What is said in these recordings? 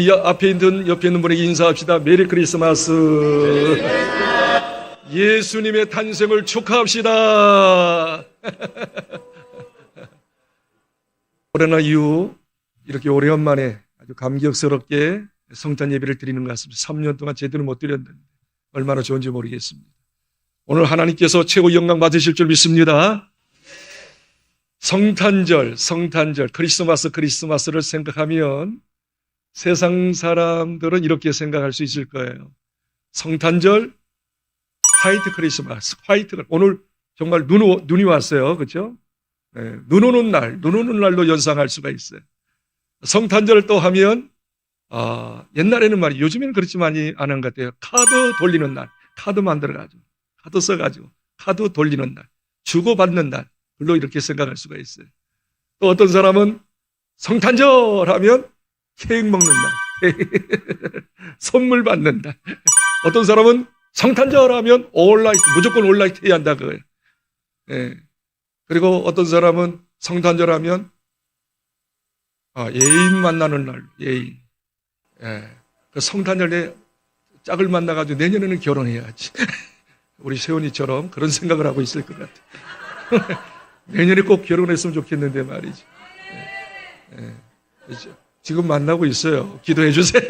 우리 앞에 있는 옆에 있는 분에게 인사합시다. 메리 크리스마스. 예수님의 탄생을 축하합시다. 코로나 이후 이렇게 오래간만에 아주 감격스럽게 성탄 예배를 드리는 것 같습니다. 3년 동안 제대로 못 드렸는데 얼마나 좋은지 모르겠습니다. 오늘 하나님께서 최고 영광 받으실 줄 믿습니다. 성탄절, 크리스마스를 생각하면 세상 사람들은 이렇게 생각할 수 있을 거예요. 성탄절, 화이트 크리스마스, 오늘 정말 눈이 왔어요. 그렇죠? 네, 눈 오는 날로 연상할 수가 있어요. 성탄절을 또 하면 옛날에는 말이에요. 요즘에는 그렇지 많이 안 한 것 같아요. 카드 돌리는 날, 카드 만들어가지고, 카드 써가지고, 카드 돌리는 날, 주고받는 날, 물로 이렇게 생각할 수가 있어요. 또 어떤 사람은 성탄절 하면 케이크 먹는 날, 선물 받는 날. 어떤 사람은 성탄절 하면 무조건 올라이트 해야 한다 그거예요. 예. 그리고 어떤 사람은 성탄절 하면 예인 만나는 날, 예인. 예. 그 성탄절에 짝을 만나가지고 내년에는 결혼해야지. 우리 세훈이처럼 그런 생각을 하고 있을 것 같아요. 내년에 꼭 결혼했으면 좋겠는데 말이죠. 예. 예. 그렇죠? 지금 만나고 있어요. 기도해 주세요.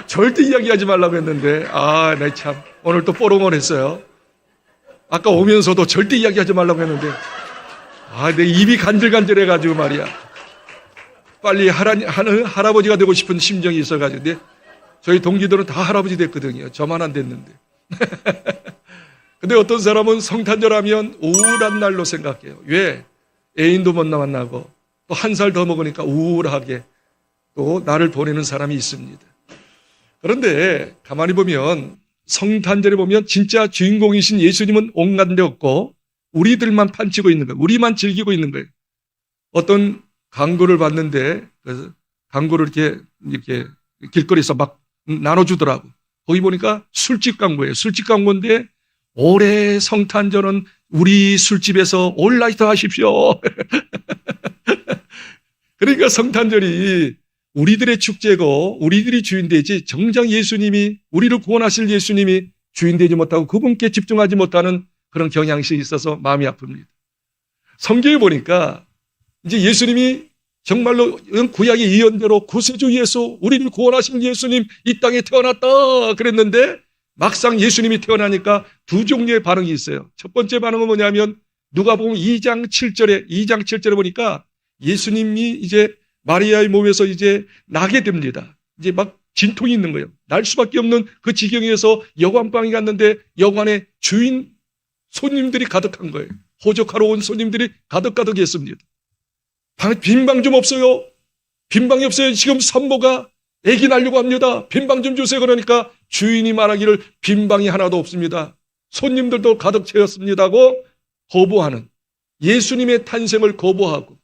절대 이야기하지 말라고 했는데, 나 참, 오늘 또 뽀롱을 했어요. 아까 오면서도 절대 이야기하지 말라고 했는데, 내 입이 간질간질해가지고 말이야. 빨리 할아버지가 되고 싶은 심정이 있어가지고. 근데 저희 동기들은 다 할아버지 됐거든요. 저만 안 됐는데. 근데 어떤 사람은 성탄절 하면 우울한 날로 생각해요. 왜? 애인도 못 만나고 또 한 살 더 먹으니까 우울하게 또 나를 보내는 사람이 있습니다. 그런데 가만히 보면 성탄절에 보면 진짜 주인공이신 예수님은 온갖 데 없고 우리들만 판치고 있는 거예요. 우리만 즐기고 있는 거예요. 어떤 광고를 봤는데 그래서 광고를 이렇게 길거리에서 막 나눠주더라고. 거기 보니까 술집 광고예요. 술집 광고인데 올해 성탄절은 우리 술집에서 올라이트 하십시오. 그러니까 성탄절이 우리들의 축제고 우리들이 주인되지 정작 예수님이 우리를 구원하실 예수님이 주인되지 못하고 그분께 집중하지 못하는 그런 경향식이 있어서 마음이 아픕니다. 성경에 보니까 이제 예수님이 정말로 구약의 예언대로 구세주 예수, 우리를 구원하실 예수님 이 땅에 태어났다 그랬는데 막상 예수님이 태어나니까 두 종류의 반응이 있어요. 첫 번째 반응은 뭐냐면 누가복음 2장 7절에 보니까 예수님이 이제 마리아의 몸에서 이제 나게 됩니다. 이제 막 진통이 있는 거예요. 날 수밖에 없는 그 지경에서 여관방에 갔는데 여관에 손님들이 가득한 거예요. 호적하러 온 손님들이 가득했습니다. 빈방 좀 없어요. 빈방이 없어요. 지금 산모가 아기 낳으려고 합니다. 빈방 좀 주세요. 그러니까 주인이 말하기를 빈방이 하나도 없습니다. 손님들도 가득 채웠습니다고 거부하는 예수님의 탄생을 거부하고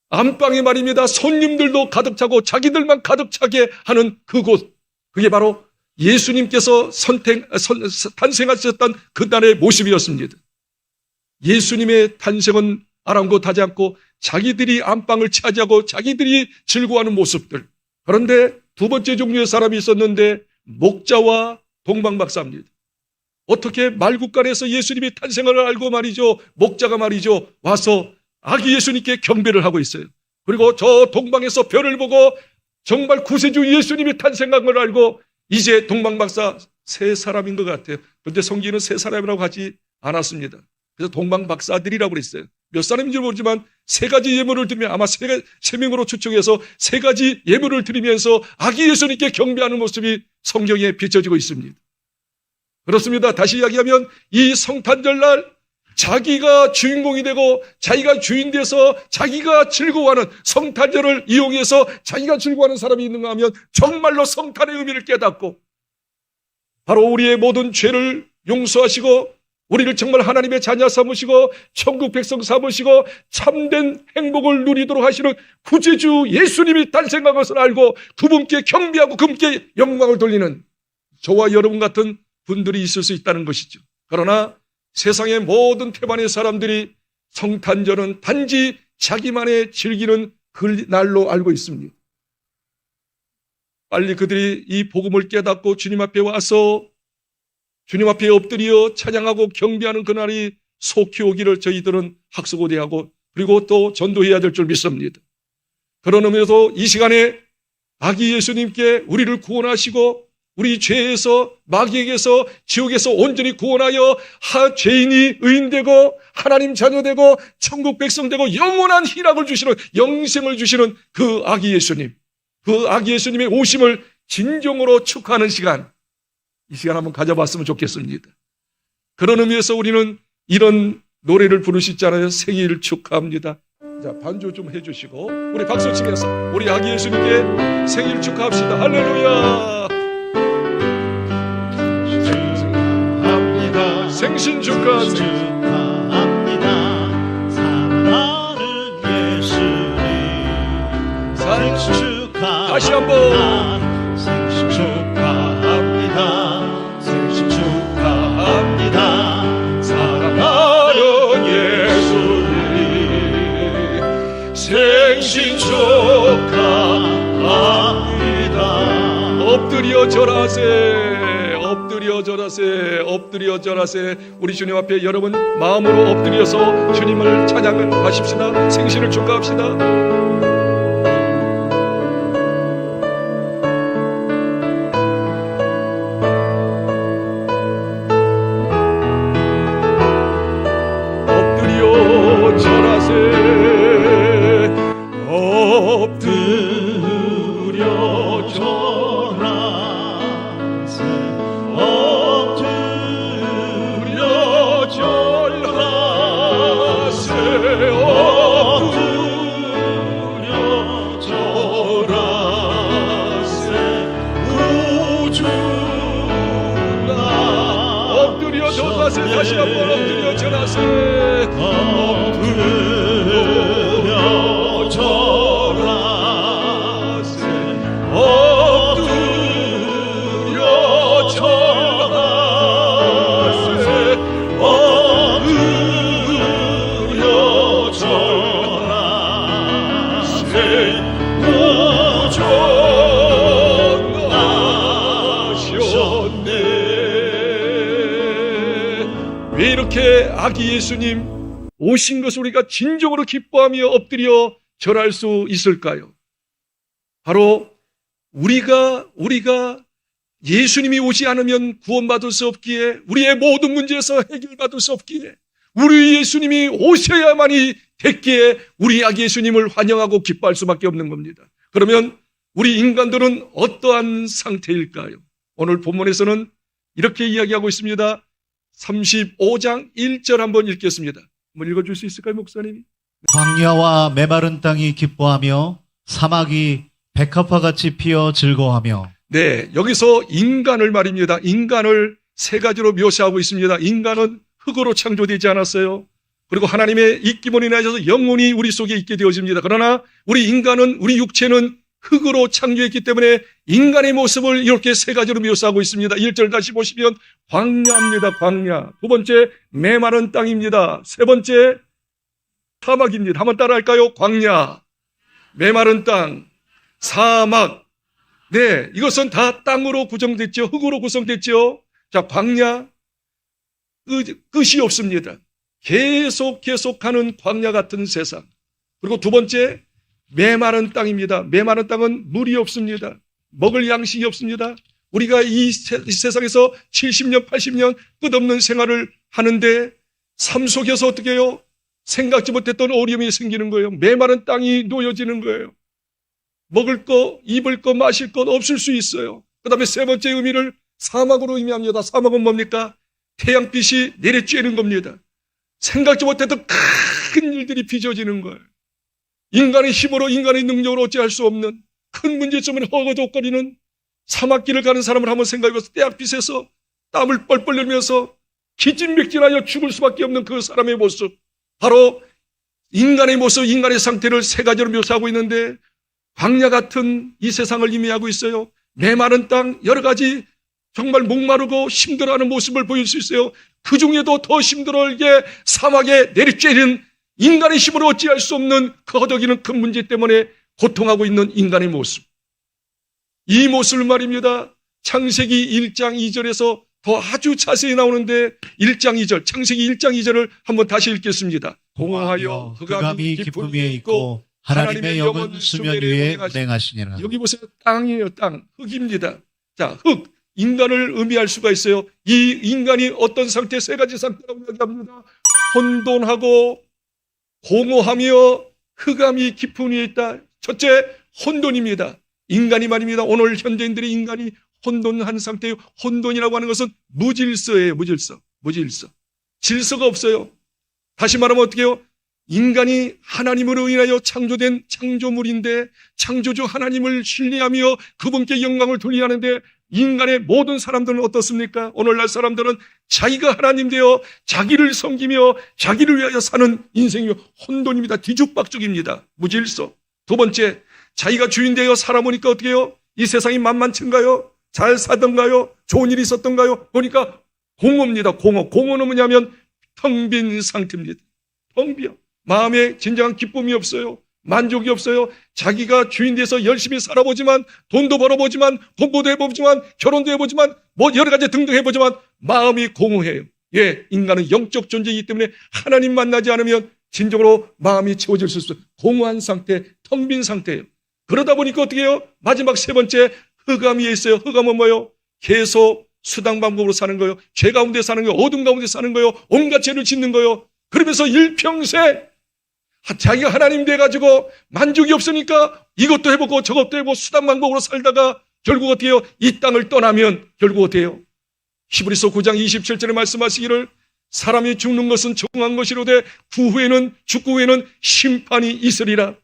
안방에 말입니다. 손님들도 가득 차고 자기들만 가득 차게 하는 그곳. 그게 바로 예수님께서 탄생하셨던 그날의 모습이었습니다. 예수님의 탄생은 아랑곳하지 않고 자기들이 안방을 차지하고 자기들이 즐거워하는 모습들. 그런데 두 번째 종류의 사람이 있었는데 목자와 동방박사입니다. 어떻게 말국간에서 예수님이 탄생을 알고 말이죠. 목자가 말이죠. 와서 아기 예수님께 경배를 하고 있어요. 그리고 저 동방에서 별을 보고 정말 구세주 예수님이 탄생한 걸 알고 이제 동방박사 세 사람인 것 같아요. 그런데 성경에는 세 사람이라고 하지 않았습니다. 그래서 동방박사들이라고 그랬어요. 몇 사람인지 모르지만 세 가지 예물을 드리면 아마 세 명으로 추측해서 세 가지 예물을 드리면서 아기 예수님께 경배하는 모습이 성경에 비춰지고 있습니다. 그렇습니다. 다시 이야기하면 이 성탄절날 자기가 주인공이 되고 자기가 주인 돼서 자기가 즐거워하는 성탄절을 이용해서 자기가 즐거워하는 사람이 있는가 하면 정말로 성탄의 의미를 깨닫고 바로 우리의 모든 죄를 용서하시고 우리를 정말 하나님의 자녀 삼으시고 천국 백성 삼으시고 참된 행복을 누리도록 하시는 구세주 예수님이 탄생한 것을 알고 그분께 경배하고 그분께 영광을 돌리는 저와 여러분 같은 분들이 있을 수 있다는 것이죠. 그러나 세상의 모든 태반의 사람들이 성탄절은 단지 자기만의 즐기는 그 날로 알고 있습니다. 빨리 그들이 이 복음을 깨닫고 주님 앞에 와서 주님 앞에 엎드려 찬양하고 경배하는 그날이 속히 오기를 저희들은 학수고대하고 그리고 또 전도해야 될 줄 믿습니다. 그런 의미에서 이 시간에 아기 예수님께 우리를 구원하시고 우리 죄에서 마귀에게서 지옥에서 온전히 구원하여 죄인이 의인되고 하나님 자녀되고 천국 백성 되고 영원한 희락을 주시는 영생을 주시는 그 아기 예수님, 그 아기 예수님의 오심을 진정으로 축하하는 시간, 이 시간 한번 가져봤으면 좋겠습니다. 그런 의미에서 우리는 이런 노래를 부르시잖아요. 생일 축하합니다. 자, 반주 좀 해주시고 우리 박수 치면서 우리 아기 예수님께 생일 축하합시다. 할렐루야. 생신 축하합니다. 사랑하는 예수님 생신 축하합니다. 다시 한번 생신 축하합니다. 생신 축하합니다. 사랑하는 예수님 생신 축하합니다. 엎드려 절하세. 엎드려 절하세. 엎드려 절하세. 우리 주님 앞에 여러분 마음으로 엎드려서 주님을 찬양하십시다. 생신을 축하합시다. 다시 한번 엎드려 절하세. 엎드려 절하세. 엎드려 절하세. 엎드려 절하세. 왜 이렇게 아기 예수님 오신 것을 우리가 진정으로 기뻐하며 엎드려 절할 수 있을까요? 바로 우리가 예수님이 오지 않으면 구원받을 수 없기에, 우리의 모든 문제에서 해결받을 수 없기에, 우리 예수님이 오셔야만이 됐기에 우리 아기 예수님을 환영하고 기뻐할 수밖에 없는 겁니다. 그러면 우리 인간들은 어떠한 상태일까요? 오늘 본문에서는 이렇게 이야기하고 있습니다. 35장 1절 한번 읽겠습니다. 한번 읽어줄 수 있을까요, 목사님이? 광야와 메마른 땅이 기뻐하며 사막이 백합화같이 피어 즐거워하며. 네, 여기서 인간을 말입니다. 인간을 세 가지로 묘사하고 있습니다. 인간은 흙으로 창조되지 않았어요. 그리고 하나님의 입기문이 나셔서 영혼이 우리 속에 있게 되어집니다. 그러나 우리 인간은, 우리 육체는 흙으로 창조했기 때문에 인간의 모습을 이렇게 세 가지로 묘사하고 있습니다. 1절 다시 보시면 광야입니다. 광야. 두 번째 메마른 땅입니다. 세 번째 사막입니다. 한번 따라할까요? 광야, 메마른 땅, 사막. 네, 이것은 다 땅으로 구성됐죠. 흙으로 구성됐죠. 자, 광야, 끝이 없습니다. 계속하는 광야 같은 세상. 그리고 두 번째 메마른 땅입니다. 메마른 땅은 물이 없습니다. 먹을 양식이 없습니다. 우리가 이 세상에서 70년, 80년 끝없는 생활을 하는데 삶 속에서 어떻게 해요? 생각지 못했던 어려움이 생기는 거예요. 메마른 땅이 놓여지는 거예요. 먹을 거, 입을 거, 마실 것 없을 수 있어요. 그 다음에 세 번째 의미를 사막으로 의미합니다. 사막은 뭡니까? 태양빛이 내리쬐는 겁니다. 생각지 못했던 큰 일들이 빚어지는 거예요. 인간의 힘으로, 인간의 능력으로 어찌할 수 없는 큰 문제점을 허거덕거리는 사막길을 가는 사람을 한번 생각해보세요. 태양빛에서 땀을 뻘뻘 흘리면서 기진맥진하여 죽을 수밖에 없는 그 사람의 모습, 바로 인간의 모습, 인간의 상태를 세 가지로 묘사하고 있는데 광야 같은 이 세상을 의미하고 있어요. 메마른 땅, 여러 가지 정말 목마르고 힘들어하는 모습을 보일 수 있어요. 그 중에도 더 힘들게 사막에 내리쬐는 인간의 힘으로 어찌할 수 없는 그 허덕이는 큰 문제 때문에 고통하고 있는 인간의 모습. 이 모습을 말입니다. 창세기 1장 2절에서 더 아주 자세히 나오는데 1장 2절, 창세기 1장 2절을 한번 다시 읽겠습니다. 공허하여 흑암이 깊음 위에 있고 하나님의 영은 수면 위에 운행하시니라. 여기 보세요. 땅이에요. 땅. 흙입니다. 자, 흙. 인간을 의미할 수가 있어요. 이 인간이 어떤 상태? 세 가지 상태라고 이야기합니다. 혼돈하고 공허하며 흑암이 깊은 위에 있다. 첫째, 혼돈입니다. 인간이 말입니다. 오늘 현대인들의 인간이 혼돈한 상태예요. 혼돈이라고 하는 것은 무질서예요. 무질서. 질서가 없어요. 다시 말하면 어떻게 해요? 인간이 하나님으로 인하여 창조된 창조물인데 창조주 하나님을 신뢰하며 그분께 영광을 돌리하는데 인간의 모든 사람들은 어떻습니까? 오늘날 사람들은 자기가 하나님 되어 자기를 섬기며 자기를 위하여 사는 인생이 혼돈입니다. 뒤죽박죽입니다. 무질서. 두 번째, 자기가 주인 되어 살아보니까 어떻게 해요? 이 세상이 만만친가요? 잘 사던가요? 좋은 일이 있었던가요? 보니까 공허입니다. 공허는 뭐냐면 텅 빈 상태입니다. 텅 비어. 마음에 진정한 기쁨이 없어요. 만족이 없어요. 자기가 주인 돼서 열심히 살아보지만, 돈도 벌어보지만, 공부도 해보지만, 결혼도 해보지만, 뭐 여러 가지 등등 해보지만 마음이 공허해요. 예, 인간은 영적 존재이기 때문에 하나님 만나지 않으면 진정으로 마음이 채워질 수 없어요. 공허한 상태, 텅 빈 상태예요. 그러다 보니까 어떻게 해요? 마지막 세 번째, 흑암 위에 있어요. 흑암은 뭐예요? 계속 수당 방법으로 사는 거예요. 죄 가운데 사는 거예요. 어둠 가운데 사는 거예요. 온갖 죄를 짓는 거예요. 그러면서 일평생 자기가 하나님 돼가지고 만족이 없으니까 이것도 해보고 저것도 해보고 수단 방법으로 살다가 결국 어떻게 해요? 이 땅을 떠나면 결국 어떻게 해요? 히브리서 9장 27절에 말씀하시기를 사람이 죽는 것은 정한 것이로되 죽고 후에는 심판이 있으리라.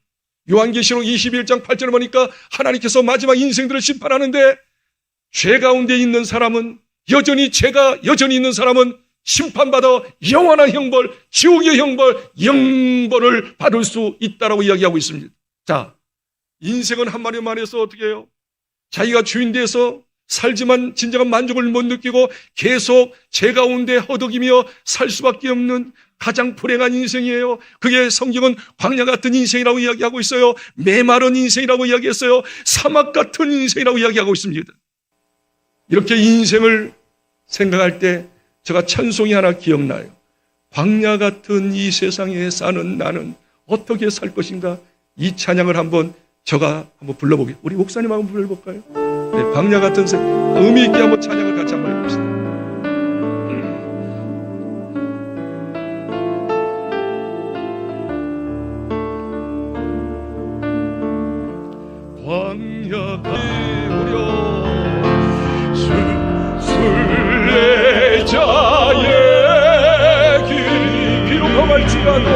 요한계시록 21장 8절에 보니까 하나님께서 마지막 인생들을 심판하는데 죄 가운데 있는 사람은 죄가 여전히 있는 사람은 심판받아 영원한 형벌, 지옥의 영벌을 받을 수 있다라고 이야기하고 있습니다. 자, 인생은 한마디로 말해서 어떻게 해요? 자기가 주인 돼서 살지만 진정한 만족을 못 느끼고 계속 죄 가운데 허덕이며 살 수밖에 없는 가장 불행한 인생이에요. 그게 성경은 광야 같은 인생이라고 이야기하고 있어요. 메마른 인생이라고 이야기했어요. 사막 같은 인생이라고 이야기하고 있습니다. 이렇게 인생을 생각할 때 제가 찬송이 하나 기억나요. 광야 같은 이 세상에 사는 나는 어떻게 살 것인가? 이 찬양을 제가 한번 불러보게요. 우리 목사님 한번 불러볼까요? 네, 광야 같은 세상, 의미 있게 한번 찬양을 같이 한번 해봅시다. 광야가 무려 순례자의 길 비록 험할지라도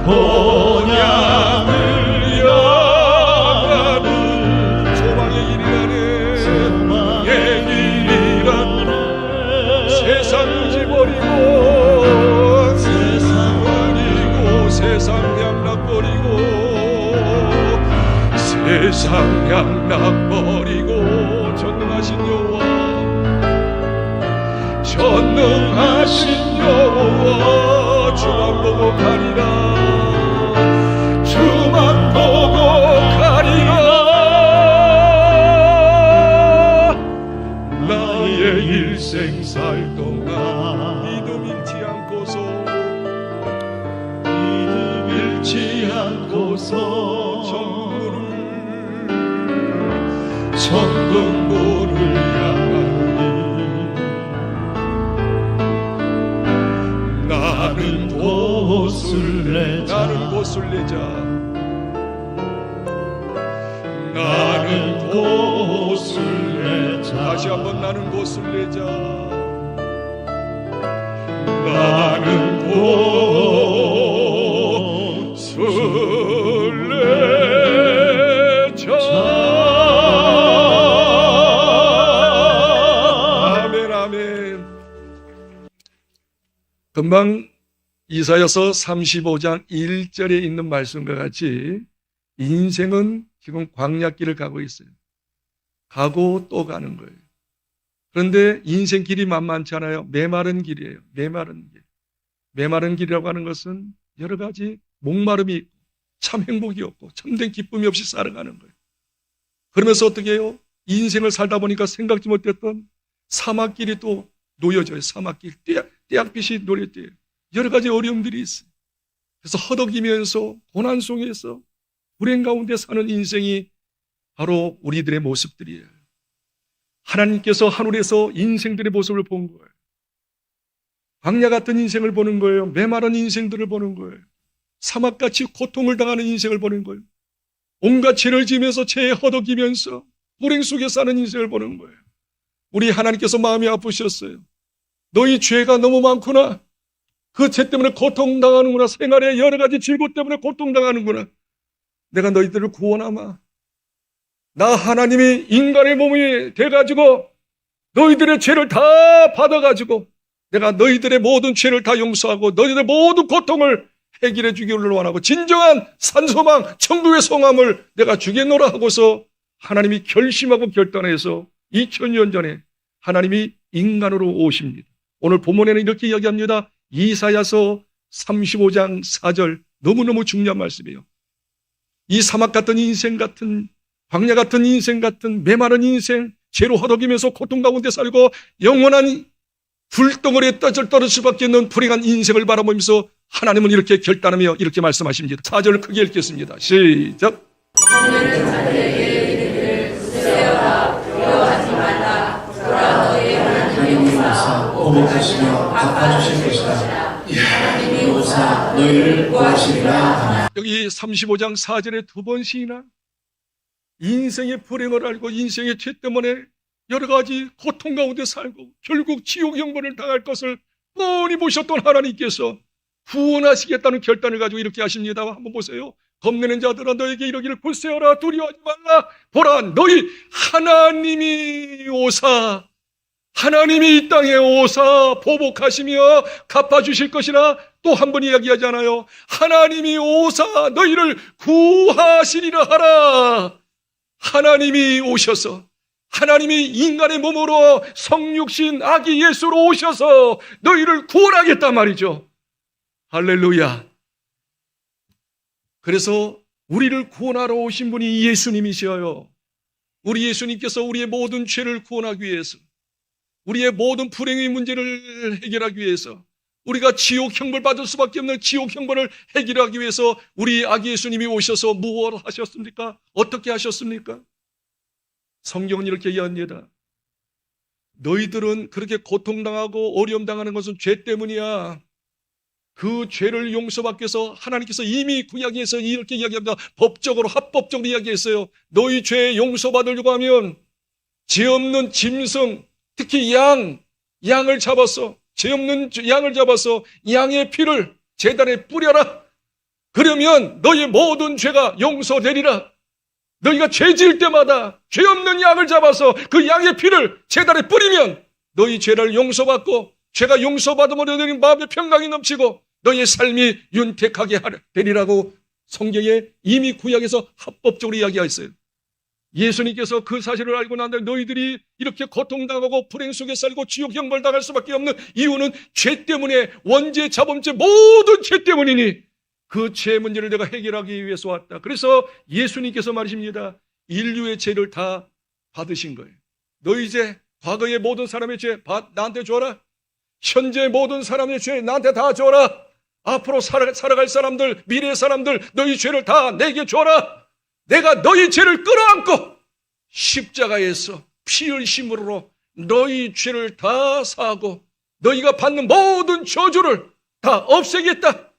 본향을 향하는 소망의 길이라네. 세상 잊어버리고 세상 양락 버리고 전능하신 여호와 주만 보고 가리라 나의 일생 살 동안 믿음 잃지 않고서 천국문을 향하니 나는 곳을 내자 다시 한번 나는 곳을 내자 나는 곳을 내자 아멘. 금방 이사야서 35장 1절에 있는 말씀과 같이 인생은 지금 광야길을 가고 있어요. 가고 또 가는 거예요. 그런데 인생 길이 만만치 않아요. 메마른 길이에요. 메마른 길. 메마른 길이라고 하는 것은 여러 가지 목마름이 있고 참 행복이 없고 참된 기쁨이 없이 살아가는 거예요. 그러면서 어떻게 해요? 인생을 살다 보니까 생각지 못했던 사막길이 또 놓여져요. 사막길. 떼약빛이 노래돼요. 여러 가지 어려움들이 있어요. 그래서 허덕이면서 고난 속에서 불행 가운데 사는 인생이 바로 우리들의 모습들이에요. 하나님께서 하늘에서 인생들의 모습을 본 거예요. 광야 같은 인생을 보는 거예요. 메마른 인생들을 보는 거예요. 사막같이 고통을 당하는 인생을 보는 거예요. 온갖 죄를 지으면서 죄에 허덕이면서 불행 속에 사는 인생을 보는 거예요. 우리 하나님께서 마음이 아프셨어요. 너희 죄가 너무 많구나. 그 죄 때문에 고통당하는구나. 생활의 여러 가지 질고 때문에 고통당하는구나. 내가 너희들을 구원하마. 나 하나님이 인간의 몸이 돼가지고 너희들의 죄를 다 받아가지고 내가 너희들의 모든 죄를 다 용서하고 너희들의 모든 고통을 해결해 주기를 원하고 진정한 산소망 천국의 성함을 내가 주겠노라 하고서 하나님이 결심하고 결단해서 2000년 전에 하나님이 인간으로 오십니다. 오늘 본문에는 이렇게 이야기합니다. 이사야서 35장 4절 너무너무 중요한 말씀이에요. 이 사막 같은 인생 같은 광야 같은 인생 같은 메마른 인생 죄로 허덕이면서 고통 가운데 살고 영원한 불덩어리에 떨어질 수밖에 없는 불행한 인생을 바라보면서 하나님은 이렇게 결단하며 이렇게 말씀하십니다. 4절을 크게 읽겠습니다. 시작. 하나님이 오사 보복하시며 갚아주실 것이다. 하나님이 오사 너희를 구하시리라. 여기 35장 4절에 두 번씩이나 인생의 불행을 알고 인생의 죄 때문에 여러 가지 고통 가운데 살고 결국 지옥 형벌을 당할 것을 뻔히 보셨던 하나님께서 구원하시겠다는 결단을 가지고 이렇게 하십니다. 한번 보세요. 겁내는 자들아 너에게 이러기를 굳세어라 두려워하지 말라. 보라 너희 하나님이 오사 하나님이 이 땅에 오사 보복하시며 갚아주실 것이라 또 한 번 이야기하잖아요. 하나님이 오사 너희를 구하시리라 하라. 하나님이 오셔서 하나님이 인간의 몸으로 성육신 아기 예수로 오셔서 너희를 구원하겠단 말이죠. 할렐루야. 그래서 우리를 구원하러 오신 분이 예수님이셔요. 우리 예수님께서 우리의 모든 죄를 구원하기 위해서 우리의 모든 불행의 문제를 해결하기 위해서 우리가 지옥 형벌 받을 수밖에 없는 지옥 형벌을 해결하기 위해서 우리 아기 예수님이 오셔서 무엇을 하셨습니까? 어떻게 하셨습니까? 성경은 이렇게 이야기합니다. 너희들은 그렇게 고통당하고 어려움당하는 것은 죄 때문이야. 그 죄를 용서받기 위해서 하나님께서 이미 구약에서 이렇게 이야기합니다. 법적으로 합법적으로 이야기했어요. 너희 죄 용서받으려고 하면 죄 없는 짐승 특히 양을 잡아서 죄 없는 양을 잡아서 양의 피를 제단에 뿌려라. 그러면 너희 모든 죄가 용서되리라. 너희가 죄 지을 때마다 죄 없는 양을 잡아서 그 양의 피를 제단에 뿌리면 너희 죄를 용서받고 죄가 용서받으면 너희 마음에 평강이 넘치고 너희의 삶이 윤택하게 되리라고 성경에 이미 구약에서 합법적으로 이야기하였어요. 예수님께서 그 사실을 알고 난 다음에 너희들이 이렇게 고통당하고 불행 속에 살고 지옥 형벌 당할 수밖에 없는 이유는 죄 때문에 원죄, 자범죄 모든 죄 때문이니 그 죄 문제를 내가 해결하기 위해서 왔다. 그래서 예수님께서 말하십니다. 인류의 죄를 다 받으신 거예요. 너희 죄, 과거의 모든 사람의 죄 나한테 줘라. 현재 모든 사람의 죄 나한테 다 줘라. 앞으로 살아갈 사람들, 미래의 사람들 너희 죄를 다 내게 줘라. 내가 너희 죄를 끌어안고 십자가에서 피 흘심으로 너희 죄를 다 사하고 너희가 받는 모든 저주를 다 없애겠다.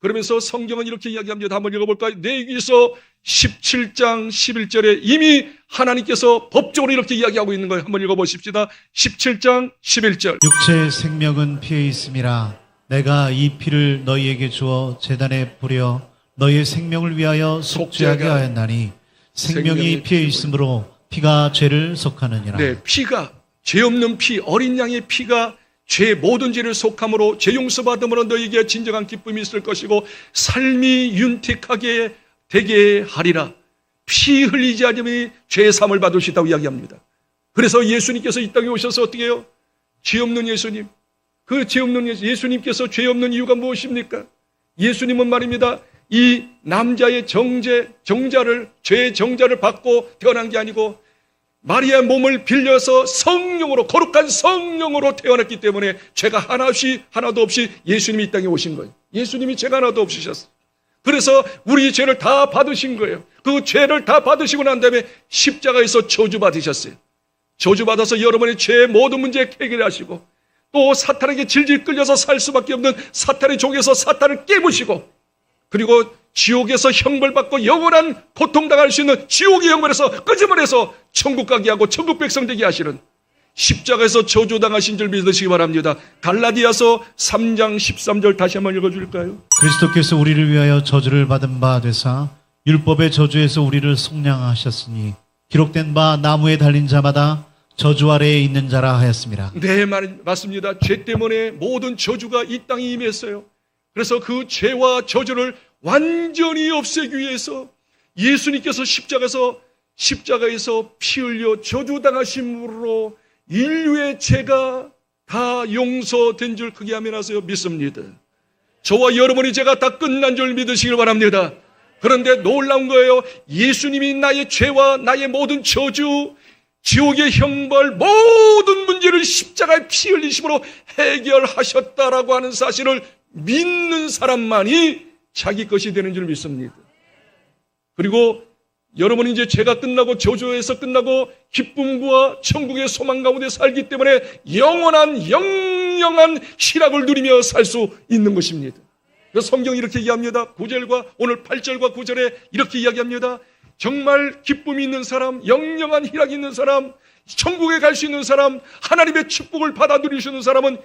그러면서 성경은 이렇게 이야기합니다. 한번 읽어볼까요? 레위기서 17장 11절에 이미 하나님께서 법적으로 이렇게 이야기하고 있는 거예요. 한번 읽어보십시다. 17장 11절. 육체의 생명은 피에 있음이라. 내가 이 피를 너희에게 주어 제단에 뿌려 너희의 생명을 위하여 속죄하게 하였나니 생명이 피에 있으므로 피가 죄를 속하느니라. 네, 피가 죄 없는 피, 어린 양의 피가 죄 모든 죄를 속함으로 죄 용서받음으로 너희에게 진정한 기쁨이 있을 것이고 삶이 윤택하게 되게 하리라. 피 흘리지 않으면 죄 사함을 받을 수 있다고 이야기합니다. 그래서 예수님께서 이 땅에 오셔서 어떻게 해요? 죄 없는 예수님. 그 죄 없는 예수님께서 죄 없는 이유가 무엇입니까? 예수님은 말입니다. 이 남자의 정자를, 죄의 정자를 받고 태어난 게 아니고 마리아의 몸을 빌려서 성령으로, 거룩한 성령으로 태어났기 때문에 죄가 하나도 없이 예수님이 이 땅에 오신 거예요. 예수님이 죄가 하나도 없으셨어요. 그래서 우리 죄를 다 받으신 거예요. 그 죄를 다 받으시고 난 다음에 십자가에서 저주받으셨어요. 저주받아서 여러분의 죄의 모든 문제 해결하시고 또 사탄에게 질질 끌려서 살 수밖에 없는 사탄의 종에서 사탄을 깨부시고 그리고 지옥에서 형벌받고 영원한 고통당할 수 있는 지옥의 형벌에서 끄집어내서 천국 가게 하고 천국 백성 되게 하시는 십자가에서 저주당하신 줄 믿으시기 바랍니다. 갈라디아서 3장 13절 다시 한번 읽어줄까요? 그리스도께서 우리를 위하여 저주를 받은 바 되사 율법의 저주에서 우리를 속량하셨으니 기록된 바 나무에 달린 자마다 저주 아래에 있는 자라 하였습니다. 네, 맞습니다. 죄 때문에 모든 저주가 이 땅에 임했어요. 그래서 그 죄와 저주를 완전히 없애기 위해서 예수님께서 십자가에서 피 흘려 저주당하심으로 인류의 죄가 다 용서된 줄 크게 아멘하세요. 믿습니다. 저와 여러분의 죄가 다 끝난 줄 믿으시길 바랍니다. 그런데 놀라운 거예요. 예수님이 나의 죄와 나의 모든 저주, 지옥의 형벌, 모든 문제를 십자가에 피 흘리심으로 해결하셨다라고 하는 사실을 믿는 사람만이 자기 것이 되는 줄 믿습니다. 그리고 여러분이 이제 죄가 끝나고 저주에서 끝나고 기쁨과 천국의 소망 가운데 살기 때문에 영영한 희락을 누리며 살 수 있는 것입니다. 그래서 성경이 이렇게 이야기합니다. 9절과 오늘 8절과 9절에 이렇게 이야기합니다. 정말 기쁨이 있는 사람, 영영한 희락이 있는 사람, 천국에 갈 수 있는 사람, 하나님의 축복을 받아 누릴 수 있는 사람은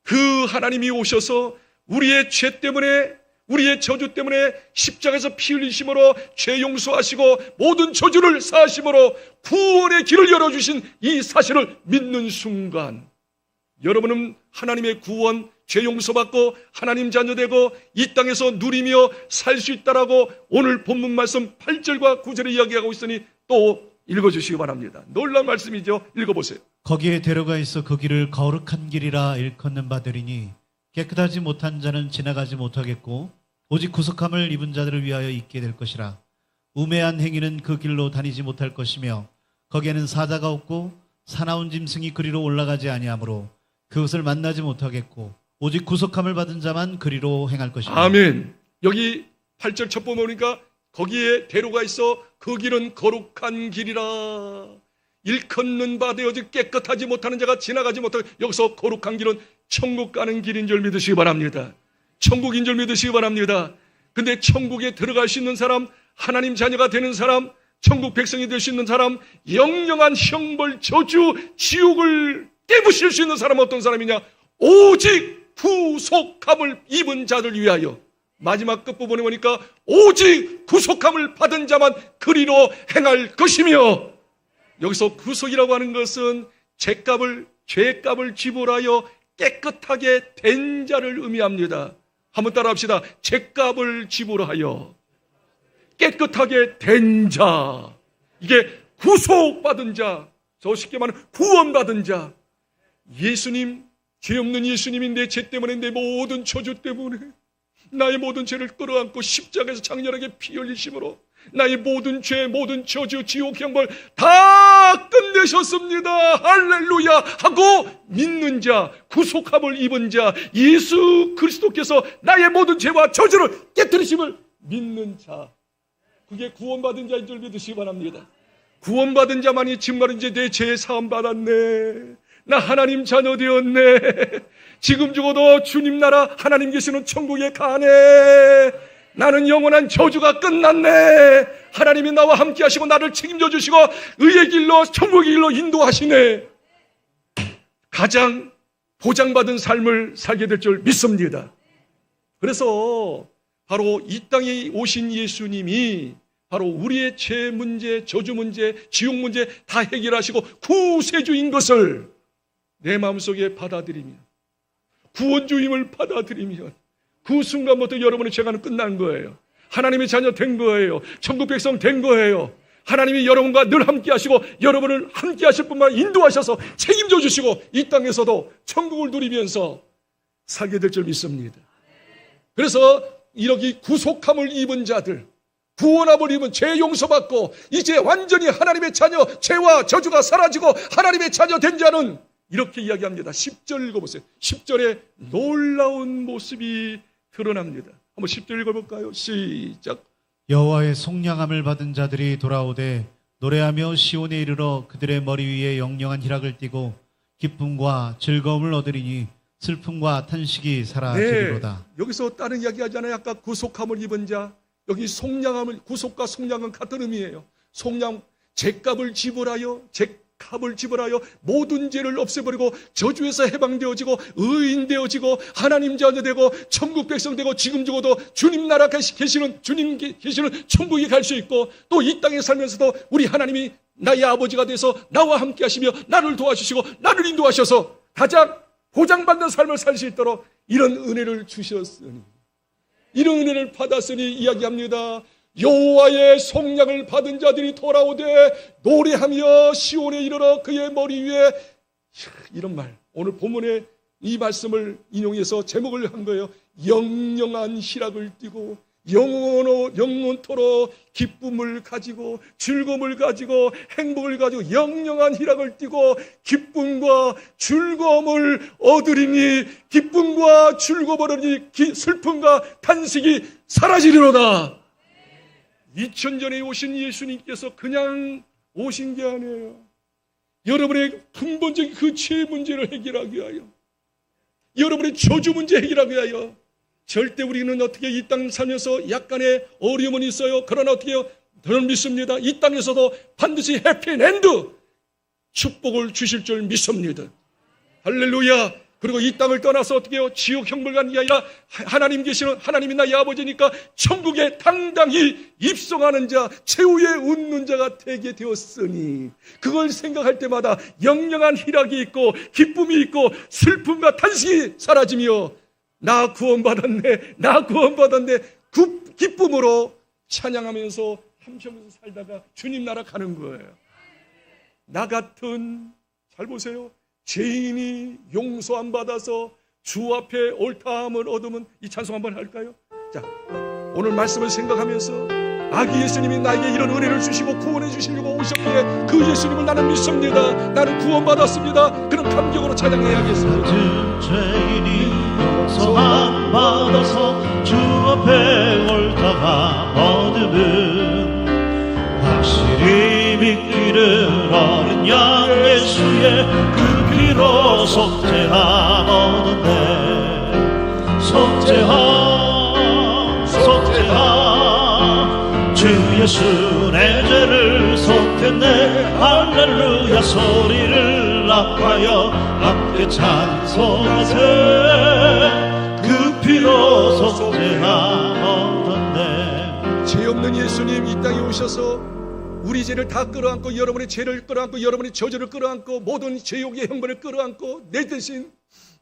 그 하나님이 오셔서 우리의 죄 때문에, 우리의 저주 때문에 십자가에서 피 흘리심으로 죄 용서하시고 모든 저주를 사하심으로 구원의 길을 열어주신 이 사실을 믿는 순간 여러분은 하나님의 구원, 죄 용서받고 하나님 자녀 되고 이 땅에서 누리며 살 수 있다라고 오늘 본문 말씀 8절과 9절에 이야기하고 있으니 또 읽어주시기 바랍니다. 놀라운 말씀이죠. 읽어보세요. 거기에 데려가 있어 그 길을 거룩한 길이라 일컫는 바되리니 깨끗하지 못한 자는 지나가지 못하겠고 오직 구속함을 입은 자들을 위하여 있게 될 것이라. 우매한 행위는 그 길로 다니지 못할 것이며 거기에는 사자가 없고 사나운 짐승이 그리로 올라가지 아니하므로 그것을 만나지 못하겠고 오직 구속함을 받은 자만 그리로 행할 것이다. 아멘. 여기 8절 첫 번 보니까 거기에 데려가 있어 그 길은 거룩한 길이라 일컫는 바 되어지 깨끗하지 못하는 자가 지나가지 못하고 여기서 거룩한 길은 천국 가는 길인 줄 믿으시기 바랍니다. 천국인 줄 믿으시기 바랍니다. 근데 천국에 들어갈 수 있는 사람, 하나님 자녀가 되는 사람, 천국 백성이 될 수 있는 사람, 영영한 형벌, 저주, 지옥을 깨부실 수 있는 사람은 어떤 사람이냐? 오직 구속함을 입은 자들 위하여. 마지막 끝부분에 보니까 오직 구속함을 받은 자만 그리로 행할 것이며, 여기서 구속이라고 하는 것은 죄값을 지불하여 깨끗하게 된 자를 의미합니다. 한번 따라합시다. 죄값을 지불하여 깨끗하게 된 자, 이게 구속받은 자, 저 쉽게 말하면 구원받은 자. 예수님, 죄 없는 예수님이 내 죄 때문에, 내 모든 저주 때문에 나의 모든 죄를 끌어안고 십자가에서 장렬하게 피 흘리심으로 나의 모든 죄, 모든 저주, 지옥 형벌 다 끝내셨습니다. 할렐루야 하고 믿는 자, 구속함을 입은 자, 예수 그리스도께서 나의 모든 죄와 저주를 깨뜨리심을 믿는 자, 그게 구원받은 자인 줄 믿으시기 바랍니다. 구원받은 자만이 정말 이제 내 죄 사함 받았네, 나 하나님 자녀 되었네, 지금 죽어도 주님 나라 하나님 계시는 천국에 가네, 나는 영원한 저주가 끝났네, 하나님이 나와 함께 하시고 나를 책임져 주시고 의의 길로 천국의 길로 인도하시네, 가장 보장받은 삶을 살게 될 줄 믿습니다. 그래서 바로 이 땅에 오신 예수님이 바로 우리의 죄 문제, 저주 문제, 지옥 문제 다 해결하시고 구세주인 것을 내 마음속에 받아들이면, 구원주임을 받아들이면 그 순간부터 여러분의 죄가는 끝난 거예요. 하나님의 자녀 된 거예요. 천국 백성 된 거예요. 하나님이 여러분과 늘 함께 하시고 여러분을 함께 하실 뿐만 인도하셔서 책임져 주시고 이 땅에서도 천국을 누리면서 살게 될 줄 믿습니다. 그래서 이렇게 구속함을 입은 자들, 구원함을 입은 죄 용서받고 이제 완전히 하나님의 자녀, 죄와 저주가 사라지고 하나님의 자녀 된 자는 이렇게 이야기합니다. 10절 읽어보세요. 10절에 놀라운 모습이 드러납니다. 한번 10절 읽어볼까요? 시작. 여호와의 속량함을 받은 자들이 돌아오되 노래하며 시온에 이르러 그들의 머리 위에 영영한 희락을 띠고 기쁨과 즐거움을 얻으리니 슬픔과 탄식이 사라지리로다. 여기서 다른 이야기 하잖아요. 아까 구속함을 입은 자, 여기 속량함을, 구속과 속량은 같은 의미예요. 속량, 죄값을 지불하여 모든 죄를 없애버리고 저주에서 해방되어지고 의인되어지고 하나님 자녀 되고 천국 백성 되고 지금 죽어도 주님 나라 계시는 주님 계시는 천국에 갈 수 있고 또 이 땅에 살면서도 우리 하나님이 나의 아버지가 돼서 나와 함께 하시며 나를 도와주시고 나를 인도하셔서 가장 보장받는 삶을 살 수 있도록 이런 은혜를 주셨으니, 이런 은혜를 받았으니 이야기합니다. 여호와의 속량을 받은 자들이 돌아오되 노래하며 시온에 이르러 그의 머리 위에, 이런 말, 오늘 본문에 이 말씀을 인용해서 제목을 한 거예요. 영영한 희락을 띠고 영원토록 기쁨을 가지고 즐거움을 가지고 행복을 가지고 영영한 희락을 띠고 기쁨과 즐거움을 얻으리니 기쁨과 즐거움을 얻으리니 슬픔과 탄식이 사라지리로다. 2000년에 오신 예수님께서 그냥 오신 게 아니에요. 여러분의 근본적인 그 죄 문제를 해결하기 위하여, 여러분의 저주 문제 해결하기 위하여. 절대 우리는 어떻게 이 땅 살면서 약간의 어려움은 있어요. 그러나 어떻게 해요? 저는 믿습니다. 이 땅에서도 반드시 해피엔드, 축복을 주실 줄 믿습니다. 할렐루야. 그리고 이 땅을 떠나서 어떻게 해요? 지옥 형벌 가는 게 아니라 하나님 계시는, 하나님이 나의 아버지니까 천국에 당당히 입성하는 자, 최후에 웃는 자가 되게 되었으니, 그걸 생각할 때마다 영영한 희락이 있고 기쁨이 있고 슬픔과 탄식이 사라지며 나 구원받았네, 나 구원받았네, 기쁨으로 찬양하면서 함께하면서 살다가 주님 나라 가는 거예요. 나 같은, 잘 보세요, 죄인이 용서 안 받아서 주 앞에 옳다함을 얻으면, 이 찬송 한번 할까요? 자, 오늘 말씀을 생각하면서 아기 예수님이 나에게 이런 은혜를 주시고 구원해 주시려고 오셨기에 그 예수님을 나는 믿습니다. 나는 구원받았습니다. 그런 감격으로 찬양해야겠습니다. 모든 죄인이 용서함 받아서 주 앞에 옳다함 얻음은 확실히 믿기를 어린 양 예수의 그 피로 속죄함 얻었네. 속죄함 주 예수 내 죄를 속했네. 할렐루야 소리를 높여 함께 찬송하세. 그 피로 속죄함 얻었네. 죄 없는 예수님 이 땅에 오셔서 우리 죄를 다 끌어안고, 여러분의 죄를 끌어안고, 여러분의 저주를 끌어안고, 모든 죄욕의 형벌을 끌어안고, 내 대신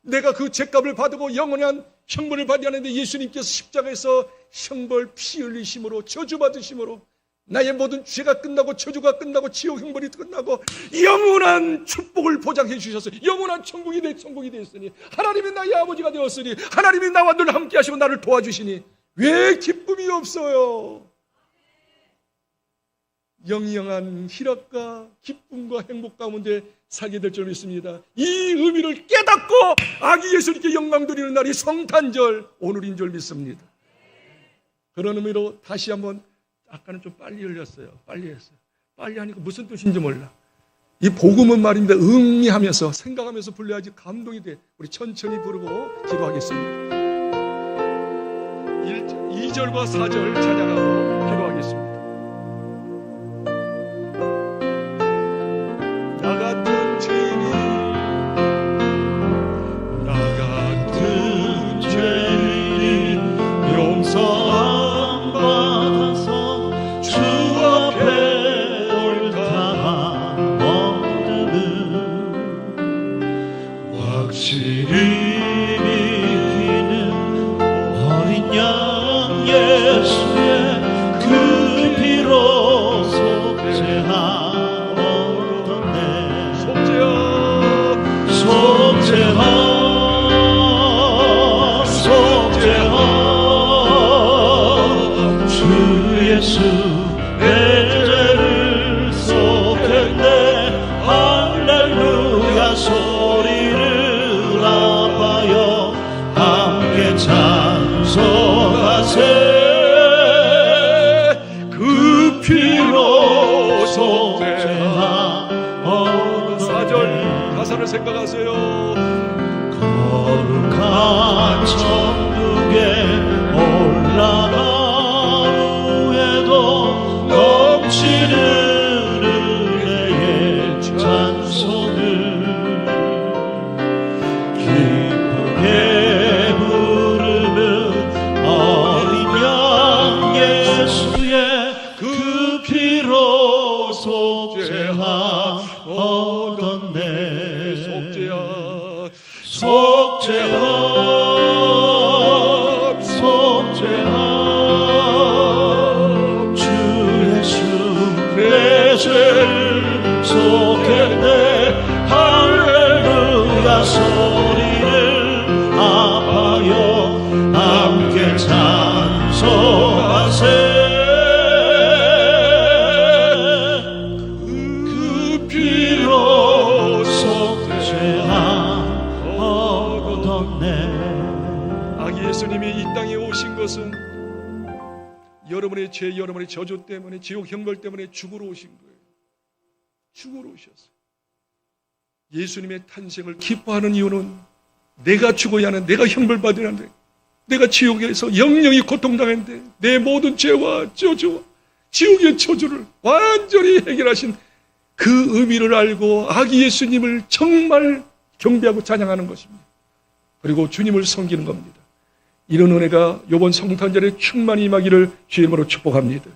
내가 그 죄값을 받고 영원한 형벌을 받아야 하는데 예수님께서 십자가에서 형벌 피 흘리심으로 저주 받으심으로 나의 모든 죄가 끝나고 저주가 끝나고 지옥 형벌이 끝나고 영원한 축복을 보장해 주셨어요. 영원한 천국이 되었으니, 하나님이 나의 아버지가 되었으니, 하나님이 나와 늘 함께 하시고 나를 도와주시니 왜 기쁨이 없어요? 영영한 희락과 기쁨과 행복 가운데 살게 될 줄 믿습니다. 이 의미를 깨닫고 아기 예수님께 영광 드리는 날이 성탄절 오늘인 줄 믿습니다. 그런 의미로 다시 한번, 아까는 좀 빨리 흘렸어요. 빨리 했어요. 빨리 하니까 무슨 뜻인지 몰라. 이 복음은 말입니다. 음미하면서 생각하면서 불러야지 감동이 돼. 우리 천천히 부르고 기도하겠습니다. 2절과 4절 찬양하고 기도하겠습니다. 나 같은 죄인이 용서 받아서 주 앞에 옳다함 얻음은 확실히 믿기는 어린 양 예수의 그 피로 속죄함 예수 내 죄를 속했네. 할렐루야 소리를 아파요 함께 찬송하세. 그 피로 속죄하오. 4절 가사를 생각하세요. 거룩한 천국에 올라간 후에도 넘치는 은혜의 찬송을 기쁘게 부르는 어린 양 예수의 그 피로 속죄하오던 내 속죄함 속죄함 주 예수 내 죄를 속했네. 할렐루야 소리를 아파요 함께 찬송하세. 그 피로 속죄하오던 내. 아기 예수님이 이 땅에 오신 것은 여러분의 죄, 여러분의 저주 때문에, 지옥 형벌 때문에 죽으러 오신 거예요. 죽으러 오셨어요. 예수님의 탄생을 기뻐하는 이유는 내가 죽어야 하는, 내가 형벌받아야 하는데, 내가 지옥에서 영영이 고통당했는데 내 모든 죄와 저주와 지옥의 저주를 완전히 해결하신 그 의미를 알고 아기 예수님을 정말 경배하고 찬양하는 것입니다. 그리고 주님을 섬기는 겁니다. 이런 은혜가 이번 성탄절에 충만히 임하기를 주의 이름으로 축복합니다.